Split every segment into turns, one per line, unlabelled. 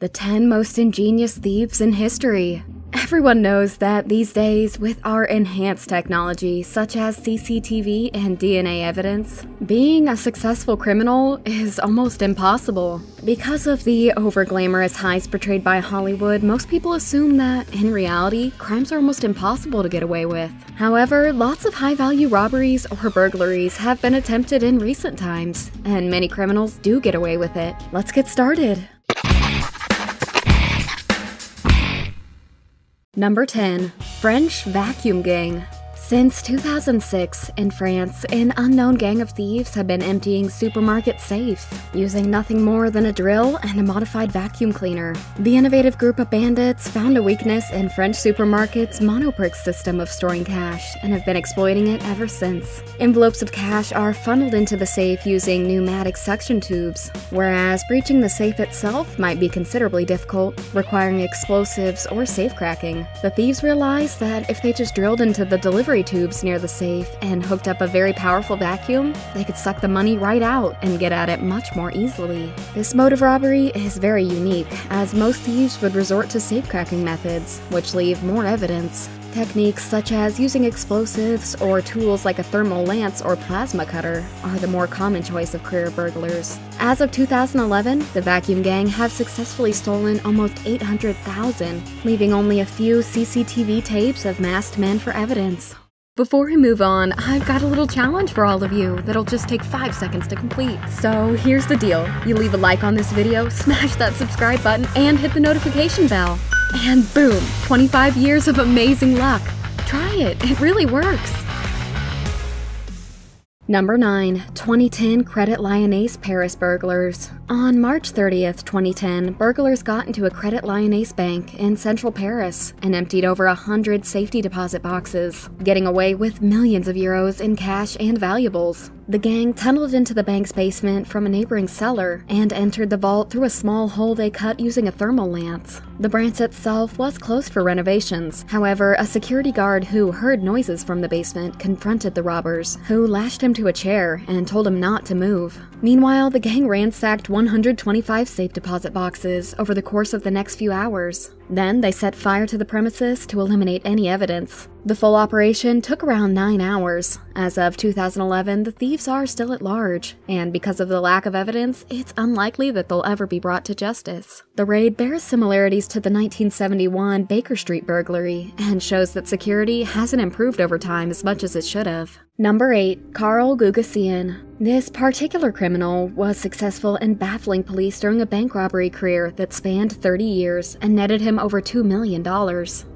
The 10 most ingenious thieves in history. Everyone knows that these days, with our enhanced technology such as CCTV and DNA evidence, being a successful criminal is almost impossible. Because of the over-glamorous heists portrayed by Hollywood, most people assume that, in reality, crimes are almost impossible to get away with. However, lots of high-value robberies or burglaries have been attempted in recent times, and many criminals do get away with it. Let's get started. Number 10. French Vacuum Gang. Since 2006, in France, an unknown gang of thieves have been emptying supermarket safes, using nothing more than a drill and a modified vacuum cleaner. The innovative group of bandits found a weakness in French supermarkets' monoprick system of storing cash, and have been exploiting it ever since. Envelopes of cash are funneled into the safe using pneumatic suction tubes, whereas breaching the safe itself might be considerably difficult, requiring explosives or safe cracking. The thieves realized that if they just drilled into the delivery tubes near the safe and hooked up a very powerful vacuum, they could suck the money right out and get at it much more easily. This mode of robbery is very unique, as most thieves would resort to safe cracking methods, which leave more evidence. Techniques such as using explosives or tools like a thermal lance or plasma cutter are the more common choice of career burglars. As of 2011, the vacuum gang have successfully stolen almost 800,000, leaving only a few CCTV tapes of masked men for evidence. Before we move on, I've got a little challenge for all of you that'll just take 5 seconds to complete. So here's the deal. You leave a like on this video, smash that subscribe button, and hit the notification bell. And boom, 25 years of amazing luck. Try it, it really works. Number 9. 2010 Credit Lioness Paris burglars. On March 30th, 2010, burglars got into a Credit Lioness bank in central Paris and emptied over 100 safety deposit boxes, getting away with millions of euros in cash and valuables. The gang tunneled into the bank's basement from a neighboring cellar and entered the vault through a small hole they cut using a thermal lance. The branch itself was closed for renovations. However, a security guard who heard noises from the basement confronted the robbers, who lashed him to a chair and told him not to move. Meanwhile, the gang ransacked 125 safe deposit boxes over the course of the next few hours. Then they set fire to the premises to eliminate any evidence. The full operation took around 9 hours. As of 2011, the thieves are still at large, and because of the lack of evidence, it's unlikely that they'll ever be brought to justice. The raid bears similarities to the 1971 Baker Street burglary, and shows that security hasn't improved over time as much as it should have. Number 8. Karl Googa Sein. This particular criminal was successful in baffling police during a bank robbery career that spanned 30 years and netted him over $2 million.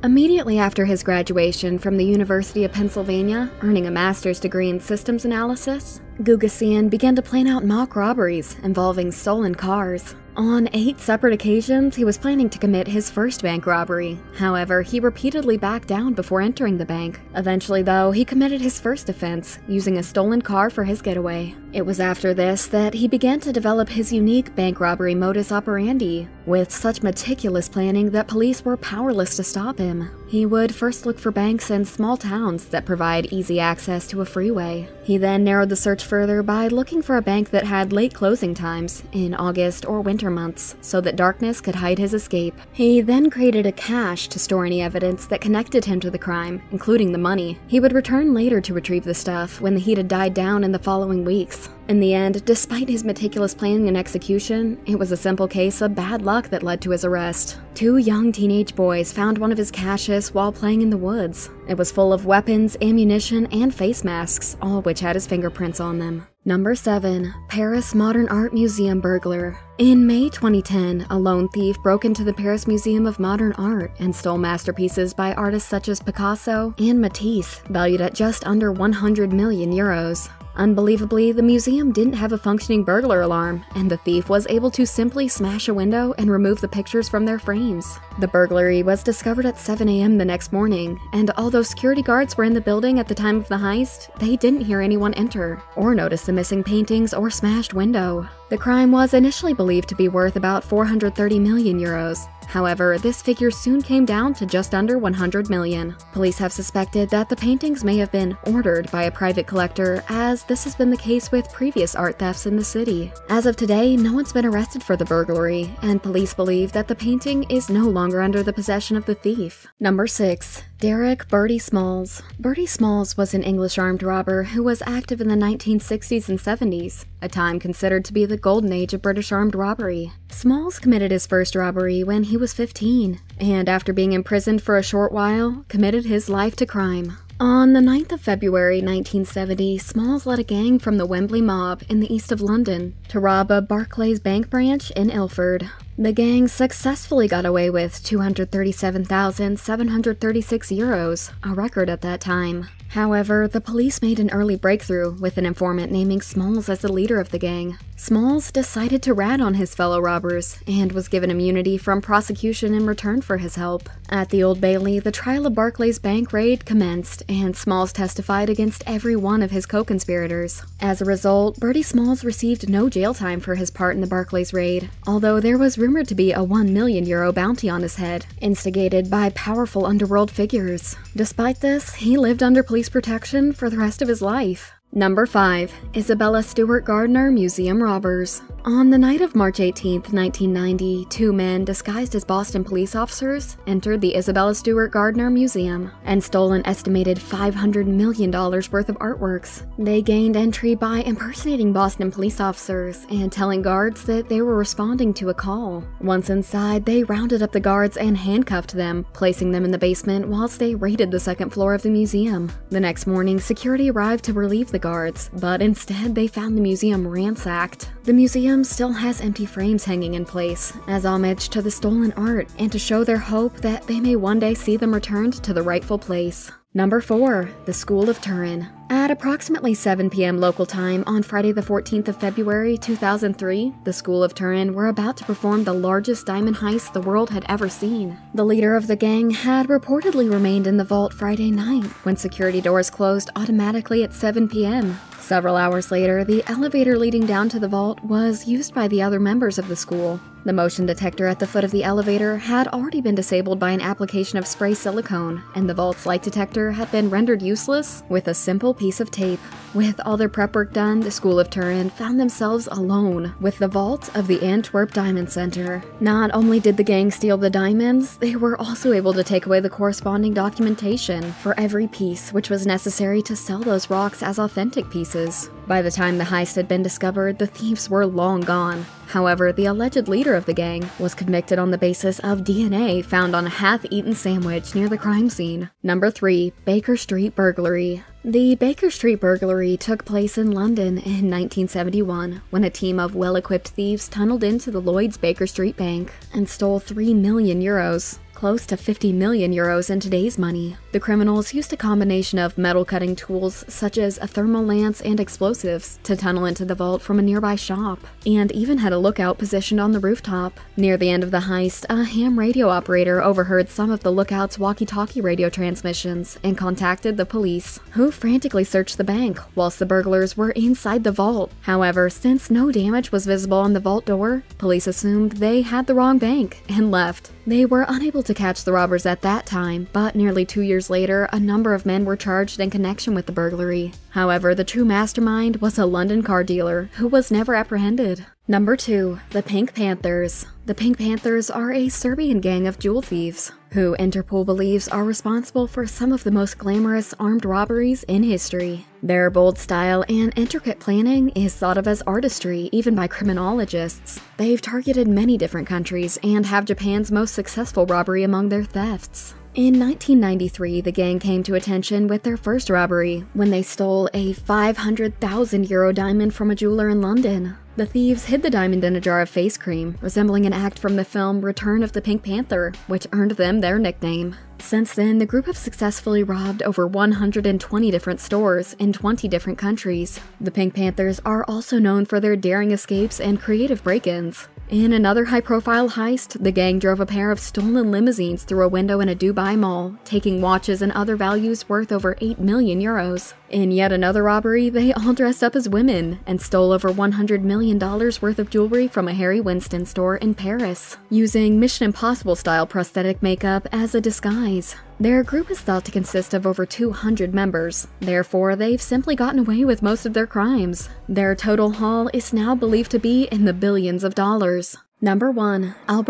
Immediately after his graduation from the University of Pennsylvania, earning a master's degree in systems analysis, Googa Sein began to plan out mock robberies involving stolen cars. On 8 separate occasions, he was planning to commit his first bank robbery. However, he repeatedly backed down before entering the bank. Eventually, though, he committed his first offense, using a stolen car for his getaway. It was after this that he began to develop his unique bank robbery modus operandi, with such meticulous planning that police were powerless to stop him. He would first look for banks in small towns that provide easy access to a freeway. He then narrowed the search further by looking for a bank that had late closing times in August or winter months, so that darkness could hide his escape. He then created a cache to store any evidence that connected him to the crime, including the money. He would return later to retrieve the stuff when the heat had died down in the following weeks. In the end, despite his meticulous planning and execution, it was a simple case of bad luck that led to his arrest. 2 young teenage boys found one of his caches while playing in the woods. It was full of weapons, ammunition, and face masks, all which had his fingerprints on them. Number 7. Paris Modern Art Museum burglar. In May 2010, a lone thief broke into the Paris Museum of Modern Art and stole masterpieces by artists such as Picasso and Matisse, valued at just under 100 million euros. Unbelievably, the museum didn't have a functioning burglar alarm, and the thief was able to simply smash a window and remove the pictures from their frames. The burglary was discovered at 7 a.m. the next morning, and although security guards were in the building at the time of the heist, they didn't hear anyone enter, or notice the missing paintings or smashed window. The crime was initially believed to be worth about 430 million euros. However, this figure soon came down to just under 100 million. Police have suspected that the paintings may have been ordered by a private collector, as this has been the case with previous art thefts in the city. As of today, no one's been arrested for the burglary, and police believe that the painting is no longer under the possession of the thief. Number 6. Derek Birdie Smalls. Birdie Smalls was an English armed robber who was active in the 1960s and 70s, a time considered to be the golden age of British armed robbery. Smalls committed his first robbery when he was 15, and after being imprisoned for a short while, committed his life to crime. On the 9th of February 1970, Smalls led a gang from the Wembley mob in the east of London to rob a Barclays bank branch in Ilford. The gang successfully got away with 237,736 euros, a record at that time. However, the police made an early breakthrough with an informant naming Smalls as the leader of the gang. Smalls decided to rat on his fellow robbers and was given immunity from prosecution in return for his help. At the Old Bailey, the trial of Barclays bank raid commenced, and Smalls testified against every one of his co-conspirators. As a result, Birdie Smalls received no jail time for his part in the Barclays raid, although there was rumored to be a 1 million euro bounty on his head, instigated by powerful underworld figures. Despite this, he lived under police protection for the rest of his life. Number 5. Isabella Stewart Gardner Museum Robbers. On the night of March 18, 1990, two men disguised as Boston police officers entered the Isabella Stewart Gardner Museum and stole an estimated $500 million worth of artworks. They gained entry by impersonating Boston police officers and telling guards that they were responding to a call. Once inside, they rounded up the guards and handcuffed them, placing them in the basement whilst they raided the second floor of the museum. The next morning, security arrived to relieve the guards, but instead they found the museum ransacked. The museum still has empty frames hanging in place as homage to the stolen art and to show their hope that they may one day see them returned to the rightful place. Number 4. The School of Turin. At approximately 7 p.m. local time on Friday the 14th of February 2003, the School of Turin were about to perform the largest diamond heist the world had ever seen. The leader of the gang had reportedly remained in the vault Friday night when security doors closed automatically at 7 p.m. Several hours later, the elevator leading down to the vault was used by the other members of the school. The motion detector at the foot of the elevator had already been disabled by an application of spray silicone, and the vault's light detector had been rendered useless with a simple piece of tape. With all their prep work done, the School of Turin found themselves alone with the vault of the Antwerp Diamond Center. Not only did the gang steal the diamonds, they were also able to take away the corresponding documentation for every piece, which was necessary to sell those rocks as authentic pieces. By the time the heist had been discovered, the thieves were long gone. However, the alleged leader of the gang was convicted on the basis of DNA found on a half-eaten sandwich near the crime scene. Number 3. Baker Street Burglary. The Baker Street burglary took place in London in 1971 when a team of well-equipped thieves tunneled into the Lloyd's Baker Street Bank and stole 3 million euros. Close to 50 million euros in today's money. The criminals used a combination of metal-cutting tools such as a thermal lance and explosives to tunnel into the vault from a nearby shop, and even had a lookout positioned on the rooftop. Near the end of the heist, a ham radio operator overheard some of the lookout's walkie-talkie radio transmissions and contacted the police, who frantically searched the bank whilst the burglars were inside the vault. However, since no damage was visible on the vault door, police assumed they had the wrong bank and left. They were unable to catch the robbers at that time, but nearly 2 years later, a number of men were charged in connection with the burglary. However, the true mastermind was a London car dealer who was never apprehended. Number 2. The Pink Panthers. The Pink Panthers are a Serbian gang of jewel thieves, who Interpol believes are responsible for some of the most glamorous armed robberies in history. Their bold style and intricate planning is thought of as artistry even by criminologists. They've targeted many different countries and have Japan's most successful robbery among their thefts. In 1993, the gang came to attention with their first robbery when they stole a 500,000 euro diamond from a jeweler in London. The thieves hid the diamond in a jar of face cream, resembling an act from the film Return of the Pink Panther, which earned them their nickname. Since then, the group have successfully robbed over 120 different stores in 20 different countries. The Pink Panthers are also known for their daring escapes and creative break-ins. In another high-profile heist, the gang drove a pair of stolen limousines through a window in a Dubai mall, taking watches and other values worth over 8 million euros. In yet another robbery, they all dressed up as women and stole over $100 million worth of jewelry from a Harry Winston store in Paris, using Mission Impossible-style prosthetic makeup as a disguise. Their group is thought to consist of over 200 members, therefore they've simply gotten away with most of their crimes. Their total haul is now believed to be in the billions of dollars. Number 1. Pas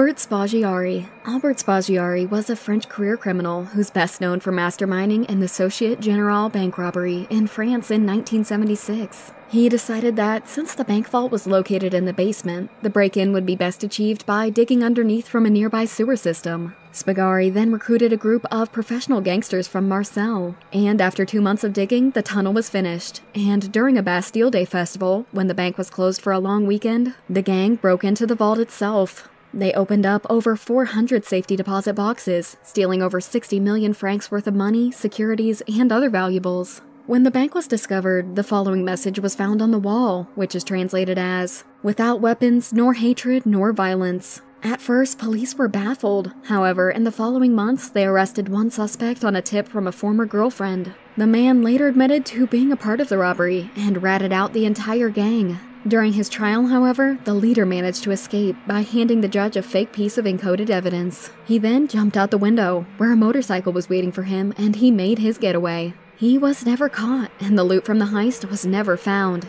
GRE. Pas GRE was a French career criminal who's best known for masterminding an Société Générale bank robbery in France in 1976. He decided that since the bank vault was located in the basement, the break-in would be best achieved by digging underneath from a nearby sewer system. Spagari then recruited a group of professional gangsters from Marseille, and after 2 months of digging, the tunnel was finished. And during a Bastille Day festival, when the bank was closed for a long weekend, the gang broke into the vault itself. They opened up over 400 safety deposit boxes, stealing over 60 million francs worth of money, securities, and other valuables. When the bank was discovered, the following message was found on the wall, which is translated as, "Without weapons, nor hatred, nor violence." At first, police were baffled. However, in the following months, they arrested one suspect on a tip from a former girlfriend. The man later admitted to being a part of the robbery and ratted out the entire gang. During his trial, however, the leader managed to escape by handing the judge a fake piece of encoded evidence. He then jumped out the window, where a motorcycle was waiting for him, and he made his getaway. He was never caught, and the loot from the heist was never found.